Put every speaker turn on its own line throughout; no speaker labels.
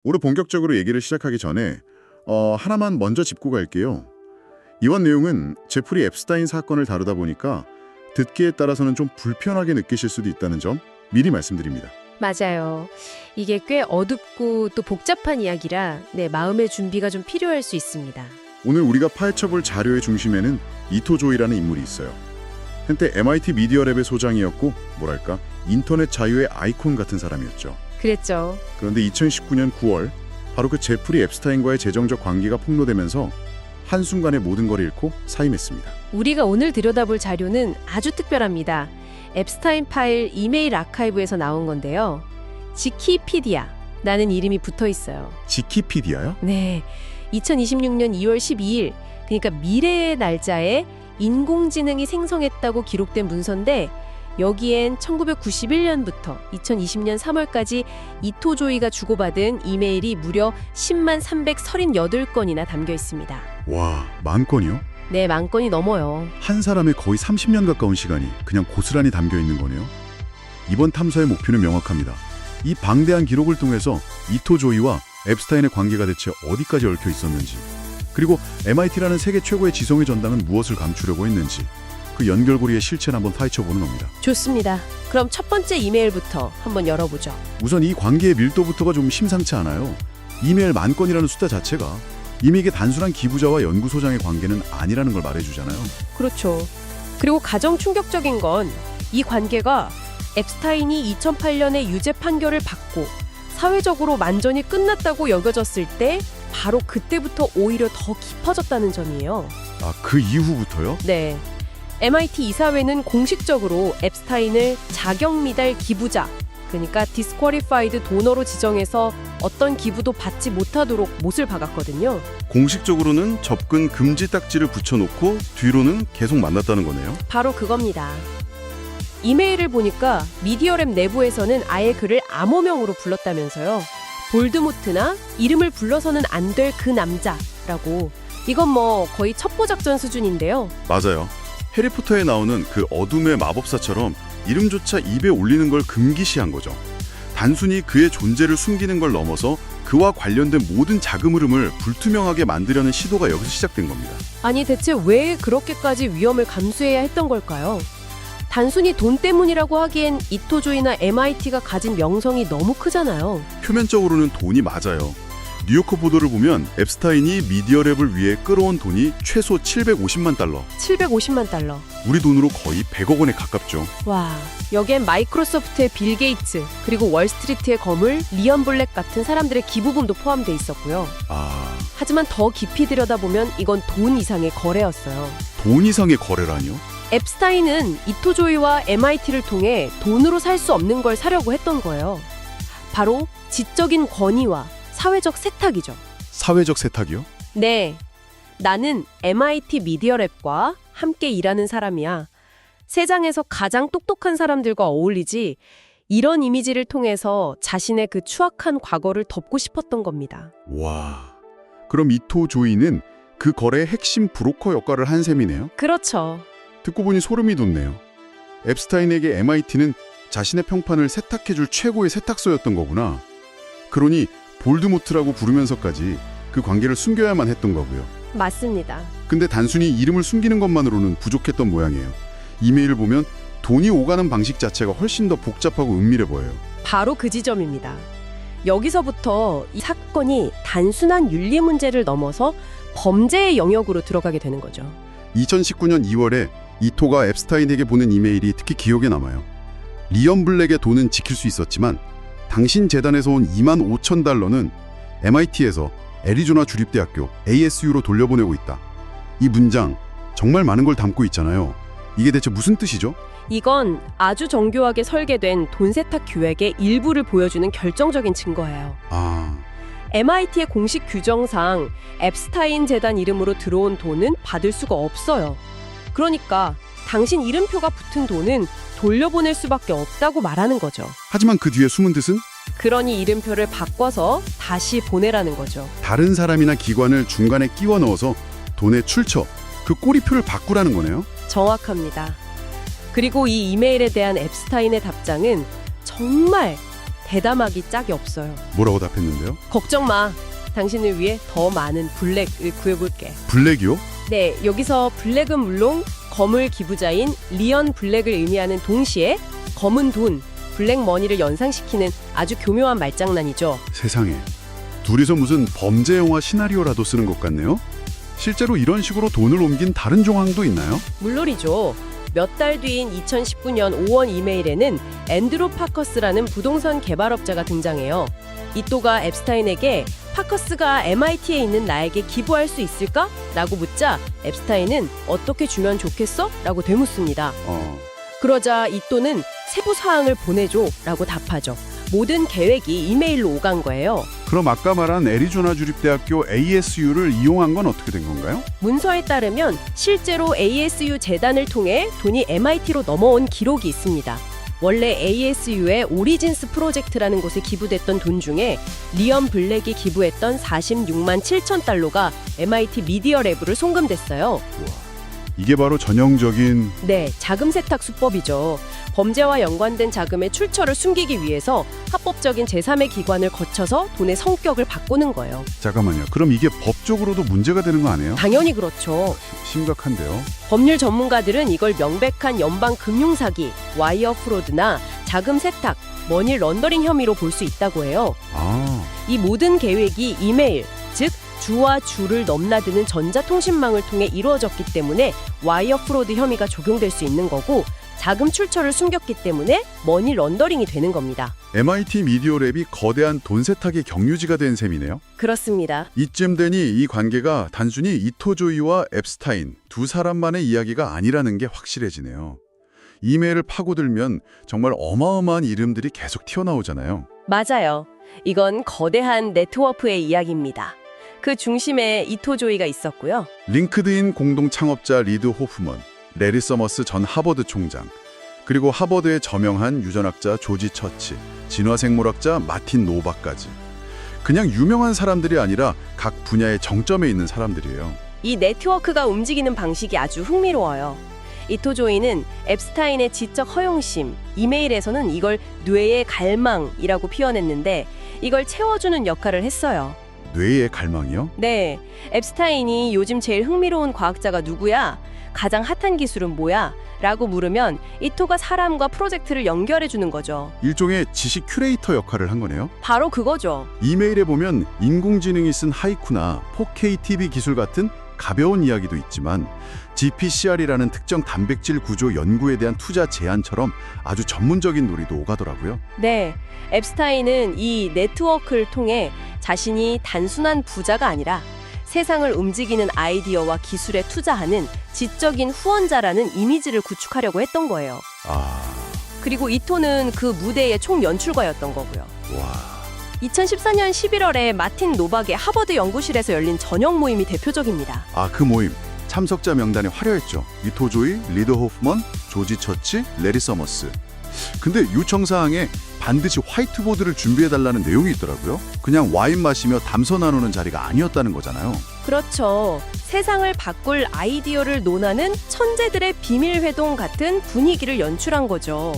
오늘 본격적으로 얘기를 시작하기 전에 하나만 먼저 짚고 갈게요. 이번 내용은 제프리 앱스타인 사건을 다루다 보니까 듣기에 따라서는 좀 불편하게 느끼실 수도 있다는 점 미리 말씀드립니다.
맞아요. 이게 꽤 어둡고 또 복잡한 이야기라 마음의 준비가 좀 필요할 수 있습니다.
오늘 우리가 파헤쳐볼 자료의 중심에는 이토 조이라는 인물이 있어요. 한때 MIT 미디어랩의 소장이었고 뭐랄까 인터넷 자유의 아이콘 같은 사람이었죠.
그랬죠.
그런데 2019년 9월 바로 그 제프리 앱스타인과의 재정적 관계가 폭로되면서 한순간에 모든 걸 잃고 사임했습니다.
우리가 오늘 들여다볼 자료는 아주 특별합니다. 앱스타인 파일 이메일 아카이브에서 나온 건데요. 지키피디아라는 이름이 붙어 있어요.
지키피디아요?
네, 2026년 2월 12일, 그러니까 미래의 날짜에 인공지능이 생성했다고 기록된 문서인데 여기엔 1991년부터 2020년 3월까지 이토 조이가 주고받은 이메일이 무려 10만 338건이나 담겨 있습니다.
와, 10,000건이요?
네, 10,000건이 넘어요.
한 사람의 거의 30년 가까운 시간이 그냥 고스란히 담겨 있는 거네요. 이번 탐사의 목표는 명확합니다. 이 방대한 기록을 통해서 이토 조이와 앱스타인의 관계가 대체 어디까지 얽혀 있었는지, 그리고 MIT라는 세계 최고의 지성의 전당은 무엇을 감추려고 했는지, 그 연결고리의 실체를 한번 파헤쳐보는 겁니다.
좋습니다. 그럼 첫 번째 이메일부터 한번 열어보죠.
우선 이 관계의 밀도부터가 좀 심상치 않아요. 이메일 10,000건이라는 숫자 자체가 이미 이게 단순한 기부자와 연구소장의 관계는 아니라는 걸 말해주잖아요.
그렇죠. 그리고 가장 충격적인 건 이 관계가 앱스타인이 2008년에 유죄 판결을 받고 사회적으로 완전히 끝났다고 여겨졌을 때 바로 그때부터 오히려 더 깊어졌다는 점이에요.
아, 그 이후부터요?
네. MIT 이사회는 공식적으로 앱스타인을 자격미달 기부자, 그러니까 디스쿼리파이드 도너로 지정해서 어떤 기부도 받지 못하도록 못을 박았거든요.
공식적으로는 접근 금지 딱지를 붙여놓고 뒤로는 계속 만났다는 거네요.
바로 그겁니다. 이메일을 보니까 미디어랩 내부에서는 아예 그를 암호명으로 불렀다면서요. 볼드모트나 이름을 불러서는 안 될 그 남자라고. 이건 뭐 거의 첩보작전 수준인데요.
맞아요. 해리포터에 나오는 그 어둠의 마법사처럼 이름조차 입에 올리는 걸 금기시한 거죠. 단순히 그의 존재를 숨기는 걸 넘어서 그와 관련된 모든 자금 흐름을 불투명하게 만들려는 시도가 여기서 시작된 겁니다.
아니 대체 왜 그렇게까지 위험을 감수해야 했던 걸까요? 단순히 돈 때문이라고 하기엔 이토 조이나 MIT가 가진 명성이 너무 크잖아요.
표면적으로는 돈이 맞아요. 뉴요커 보도를 보면 앱스타인이 미디어랩을 위해 끌어온 돈이 최소 750만 달러.
750만 달러.
우리 돈으로 거의 100억 원에 가깝죠.
와, 여기엔 마이크로소프트의 빌 게이츠, 그리고 월스트리트의 거물 리언 블랙 같은 사람들의 기부금도 포함돼 있었고요. 하지만 더 깊이 들여다보면 이건 돈 이상의 거래였어요.
돈 이상의 거래라니요?
앱스타인은 이토 조이와 MIT를 통해 돈으로 살 수 없는 걸 사려고 했던 거예요. 바로 지적인 권위와 사회적 세탁이죠.
사회적 세탁이요?
네, 나는 MIT 미디어랩과 함께 일하는 사람이야. 세상에서 가장 똑똑한 사람들과 어울리지, 이런 이미지를 통해서 자신의 그 추악한 과거를 덮고 싶었던 겁니다.
와, 그럼 이토 조이는 그 거래의 핵심 브로커 역할을 한 셈이네요?
그렇죠.
듣고 보니 소름이 돋네요. 앱스타인에게 MIT는 자신의 평판을 세탁해줄 최고의 세탁소였던 거구나. 그러니 볼드모트라고 부르면서까지 그 관계를 숨겨야만 했던 거고요.
맞습니다.
근데 단순히 이름을 숨기는 것만으로는 부족했던 모양이에요. 이메일을 보면 돈이 오가는 방식 자체가 훨씬 더 복잡하고 은밀해 보여요.
바로 그 지점입니다. 여기서부터 이 사건이 단순한 윤리 문제를 넘어서 범죄의 영역으로 들어가게 되는 거죠.
2019년 2월에 이토가 앱스타인에게 보낸 이메일이 특히 기억에 남아요. 리언 블랙의 돈은 지킬 수 있었지만 당신 재단에서 온 25,000달러는 MIT에서 애리조나 주립대학교 ASU로 돌려보내고 있다. 이 문장 정말 많은 걸 담고 있잖아요. 이게 대체 무슨 뜻이죠?
이건 아주 정교하게 설계된 돈 세탁 계획의 일부를 보여주는 결정적인 증거예요. MIT의 공식 규정상 앱스타인 재단 이름으로 들어온 돈은 받을 수가 없어요. 그러니까 당신 이름표가 붙은 돈은 돌려보낼 수밖에 없다고 말하는 거죠.
하지만 그 뒤에 숨은 뜻은?
그러니 이름표를 바꿔서 다시 보내라는 거죠.
다른 사람이나 기관을 중간에 끼워 넣어서 돈의 출처, 그 꼬리표를 바꾸라는 거네요.
정확합니다. 그리고 이 이메일에 대한 앱스타인의 답장은 정말 대담하기 짝이 없어요.
뭐라고 답했는데요?
걱정 마. 당신을 위해 더 많은 블랙을 구해볼게.
블랙이요?
네, 여기서 블랙은 물론 거물 기부자인 리언 블랙을 의미하는 동시에 검은 돈, 블랙머니를 연상시키는 아주 교묘한 말장난이죠.
세상에. 둘이서 무슨 범죄 영화 시나리오라도 쓰는 것 같네요. 실제로 이런 식으로 돈을 옮긴 다른 정황도 있나요?
물론이죠. 몇 달 뒤인 2019년 5월 이메일에는 앤드루 파커스라는 부동산 개발업자가 등장해요. 이토가 앱스타인에게 파커스가 MIT에 있는 나에게 기부할 수 있을까? 라고 묻자 앱스타인은 어떻게 주면 좋겠어? 라고 되묻습니다. 그러자 이토는 세부 사항을 보내줘 라고 답하죠. 모든 계획이 이메일로 오간 거예요.
그럼 아까 말한 애리조나 주립대학교 ASU를 이용한 건 어떻게 된 건가요?
문서에 따르면 실제로 ASU 재단을 통해 돈이 MIT로 넘어온 기록이 있습니다. 원래 ASU의 오리진스 프로젝트라는 곳에 기부됐던 돈 중에 리언 블랙이 기부했던 46만 7천 달러가 MIT 미디어 랩으로 송금됐어요.
이게 바로 전형적인
네, 자금 세탁 수법이죠. 범죄와 연관된 자금의 출처를 숨기기 위해서 합법적인 제3의 기관을 거쳐서 돈의 성격을 바꾸는 거예요.
잠깐만요. 그럼 이게 법적으로도 문제가 되는 거 아니에요?
당연히 그렇죠.
심각한데요.
법률 전문가들은 이걸 명백한 연방 금융사기, 와이어 프로드나 자금 세탁, 머니 런더링 혐의로 볼 수 있다고 해요. 이 모든 계획이 이메일, 즉 주와 주를 넘나드는 전자통신망을 통해 이루어졌기 때문에 와이어 프로드 혐의가 적용될 수 있는 거고 자금 출처를 숨겼기 때문에 머니 런더링이 되는 겁니다.
MIT 미디어 랩이 거대한 돈 세탁의 경유지가 된 셈이네요.
그렇습니다.
이쯤 되니 이 관계가 단순히 이토 조이와 앱스타인 두 사람만의 이야기가 아니라는 게 확실해지네요. 이메일을 파고들면 정말 어마어마한 이름들이 계속 튀어나오잖아요.
맞아요. 이건 거대한 네트워크의 이야기입니다. 그 중심에 이토 조이가 있었고요.
링크드인 공동 창업자 리드 호프먼, 레리 서머스 전 하버드 총장, 그리고 하버드의 저명한 유전학자 조지 처치, 진화생물학자 마틴 노바까지. 그냥 유명한 사람들이 아니라 각 분야의 정점에 있는 사람들이에요.
이 네트워크가 움직이는 방식이 아주 흥미로워요. 이토 조이는 앱스타인의 지적 허용심, 이메일에서는 이걸 뇌의 갈망이라고 표현했는데 이걸 채워주는 역할을 했어요.
뇌의 갈망이요?
네, 앱스타인이 요즘 제일 흥미로운 과학자가 누구야? 가장 핫한 기술은 뭐야? 라고 물으면 이토가 사람과 프로젝트를 연결해 주는 거죠.
일종의 지식 큐레이터 역할을 한 거네요.
바로 그거죠.
이메일에 보면 인공지능이 쓴 하이쿠나 4K TV 기술 같은 가벼운 이야기도 있지만 GPCR이라는 특정 단백질 구조 연구에 대한 투자 제안처럼 아주 전문적인 놀이도 오가더라고요.
네, 앱스타인은 이 네트워크를 통해 자신이 단순한 부자가 아니라 세상을 움직이는 아이디어와 기술에 투자하는 지적인 후원자라는 이미지를 구축하려고 했던 거예요. 그리고 이토는 그 무대의 총연출가였던 거고요. 2014년 11월에 마틴 노박의 하버드 연구실에서 열린 저녁 모임이 대표적입니다.
그 모임. 참석자 명단이 화려했죠. 이토 조이, 리더 호프먼, 조지 처치, 레리 서머스. 근데 요청사항에 반드시 화이트보드를 준비해달라는 내용이 있더라고요. 그냥 와인 마시며 담소 나누는 자리가 아니었다는 거잖아요.
그렇죠. 세상을 바꿀 아이디어를 논하는 천재들의 비밀 회동 같은 분위기를 연출한 거죠.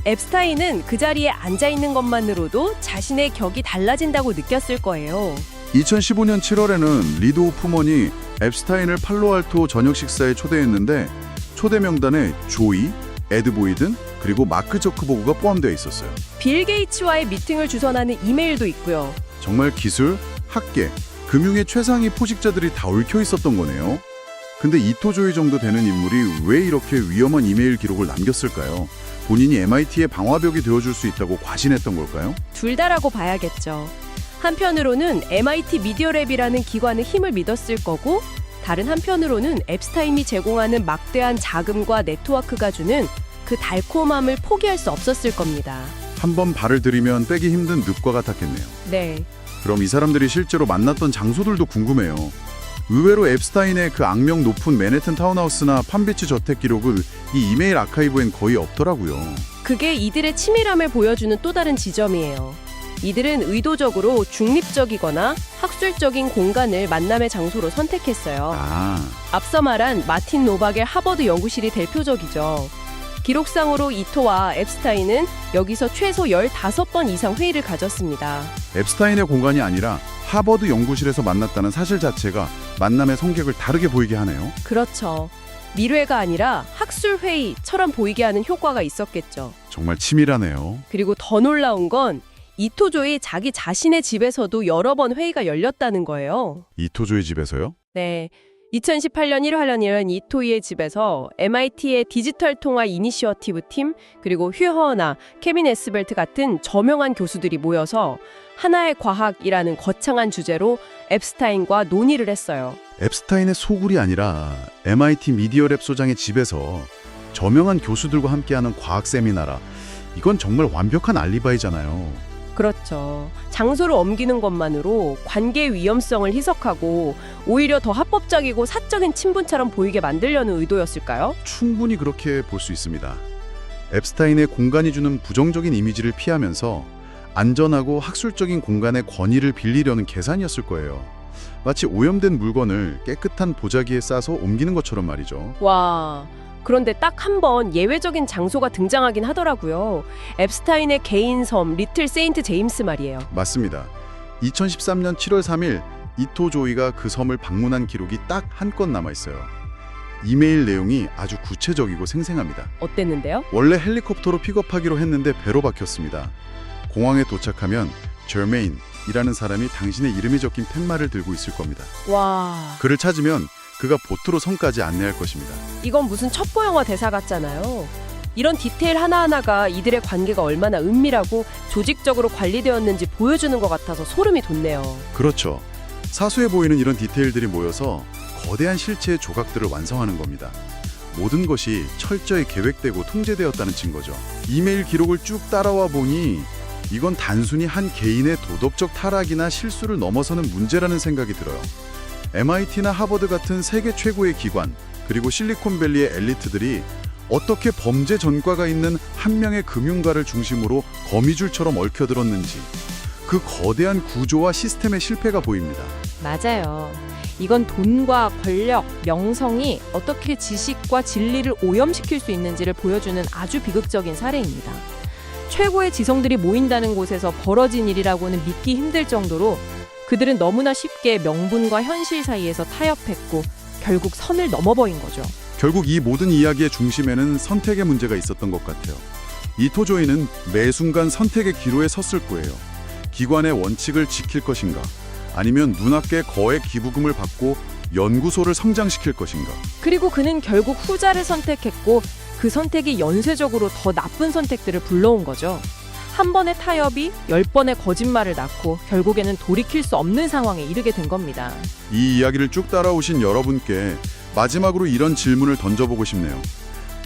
앱스타인은 그 자리에 앉아있는 것만으로도 자신의 격이 달라진다고 느꼈을 거예요.
2015년 7월에는 리드 호프먼이 앱스타인을 팔로알토 저녁 식사에 초대했는데 초대 명단에 조이, 에드 보이든, 그리고 마크 저크버그가 포함되어 있었어요.
빌 게이츠와의 미팅을 주선하는 이메일도 있고요.
정말 기술, 학계, 금융의 최상위 포식자들이 다 얽혀 있었던 거네요. 근데 이토 조이 정도 되는 인물이 왜 이렇게 위험한 이메일 기록을 남겼을까요? 본인이 MIT의 방화벽이 되어줄 수 있다고 과신했던 걸까요?
둘 다라고 봐야겠죠. 한편으로는 MIT 미디어 랩이라는 기관의 힘을 믿었을 거고 다른 한편으로는 앱스타인이 제공하는 막대한 자금과 네트워크가 주는 그 달콤함을 포기할 수 없었을 겁니다.
한번 발을 들이면 빼기 힘든 늪과 같았겠네요.
네.
그럼 이 사람들이 실제로 만났던 장소들도 궁금해요. 의외로 앱스타인의 그 악명 높은 맨해튼 타운하우스나 팜비치 저택 기록은 이 이메일 아카이브엔 거의 없더라고요.
그게 이들의 치밀함을 보여주는 또 다른 지점이에요. 이들은 의도적으로 중립적이거나 학술적인 공간을 만남의 장소로 선택했어요. 앞서 말한 마틴 노박의 하버드 연구실이 대표적이죠. 기록상으로 이토와 앱스타인은 여기서 최소 15번 이상 회의를 가졌습니다.
앱스타인의 공간이 아니라 하버드 연구실에서 만났다는 사실 자체가 만남의 성격을 다르게 보이게 하네요.
그렇죠. 밀회가 아니라 학술회의처럼 보이게 하는 효과가 있었겠죠.
정말 치밀하네요.
그리고 더 놀라운 건 이토조이 자기 자신의 집에서도 여러 번 회의가 열렸다는 거예요.
이토조의 집에서요?
네. 2018년 1월에는 이토이의 집에서 MIT의 디지털 통화 이니시어티브 팀, 그리고 휴허나 케빈 에스벨트 같은 저명한 교수들이 모여서 하나의 과학이라는 거창한 주제로 앱스타인과 논의를 했어요.
앱스타인의 소굴이 아니라 MIT 미디어랩 소장의 집에서 저명한 교수들과 함께하는 과학 세미나라. 이건 정말 완벽한 알리바이잖아요.
그렇죠. 장소를 옮기는 것만으로 관계의 위험성을 희석하고 오히려 더 합법적이고 사적인 친분처럼 보이게 만들려는 의도였을까요?
충분히 그렇게 볼 수 있습니다. 앱스타인의 공간이 주는 부정적인 이미지를 피하면서 안전하고 학술적인 공간의 권위를 빌리려는 계산이었을 거예요. 마치 오염된 물건을 깨끗한 보자기에 싸서 옮기는 것처럼 말이죠.
와, 그런데 딱 한 번 예외적인 장소가 등장하긴 하더라고요. 앱스타인의 개인 섬 리틀 세인트 제임스 말이에요.
맞습니다. 2013년 7월 3일 이토조이가 그 섬을 방문한 기록이 딱 한 건 남아있어요. 이메일 내용이 아주 구체적이고 생생합니다.
어땠는데요?
원래 헬리콥터로 픽업하기로 했는데 배로 바뀌었습니다. 공항에 도착하면 저메인이라는 사람이 당신의 이름이 적힌 팻말을 들고 있을 겁니다.
와,
그를 찾으면 그가 보트로 섬까지 안내할 것입니다.
이건 무슨 첩보영화 대사 같잖아요. 이런 디테일 하나하나가 이들의 관계가 얼마나 은밀하고 조직적으로 관리되었는지 보여주는 것 같아서 소름이 돋네요.
그렇죠. 사소해 보이는 이런 디테일들이 모여서 거대한 실체의 조각들을 완성하는 겁니다. 모든 것이 철저히 계획되고 통제되었다는 증거죠. 이메일 기록을 쭉 따라와 보니 이건 단순히 한 개인의 도덕적 타락이나 실수를 넘어서는 문제라는 생각이 들어요. MIT나 하버드 같은 세계 최고의 기관, 그리고 실리콘밸리의 엘리트들이 어떻게 범죄 전과가 있는 한 명의 금융가를 중심으로 거미줄처럼 얽혀들었는지, 그 거대한 구조와 시스템의 실패가 보입니다.
맞아요. 이건 돈과 권력, 명성이 어떻게 지식과 진리를 오염시킬 수 있는지를 보여주는 아주 비극적인 사례입니다. 최고의 지성들이 모인다는 곳에서 벌어진 일이라고는 믿기 힘들 정도로 그들은 너무나 쉽게 명분과 현실 사이에서 타협했고 결국 선을 넘어버린 거죠.
결국 이 모든 이야기의 중심에는 선택의 문제가 있었던 것 같아요. 이토조이는 매 순간 선택의 기로에 섰을 거예요. 기관의 원칙을 지킬 것인가, 아니면 눈앞에 거액 기부금을 받고 연구소를 성장시킬 것인가.
그리고 그는 결국 후자를 선택했고 그 선택이 연쇄적으로 더 나쁜 선택들을 불러온 거죠. 한 번의 타협이 10번의 거짓말을 낳고 결국에는 돌이킬 수 없는 상황에 이르게 된 겁니다.
이 이야기를 쭉 따라오신 여러분께 마지막으로 이런 질문을 던져보고 싶네요.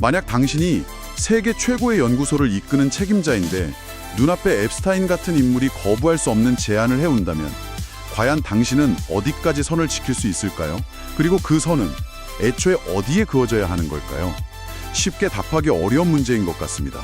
만약 당신이 세계 최고의 연구소를 이끄는 책임자인데 눈앞에 앱스타인 같은 인물이 거부할 수 없는 제안을 해온다면 과연 당신은 어디까지 선을 지킬 수 있을까요? 그리고 그 선은 애초에 어디에 그어져야 하는 걸까요? 쉽게 답하기 어려운 문제인 것 같습니다.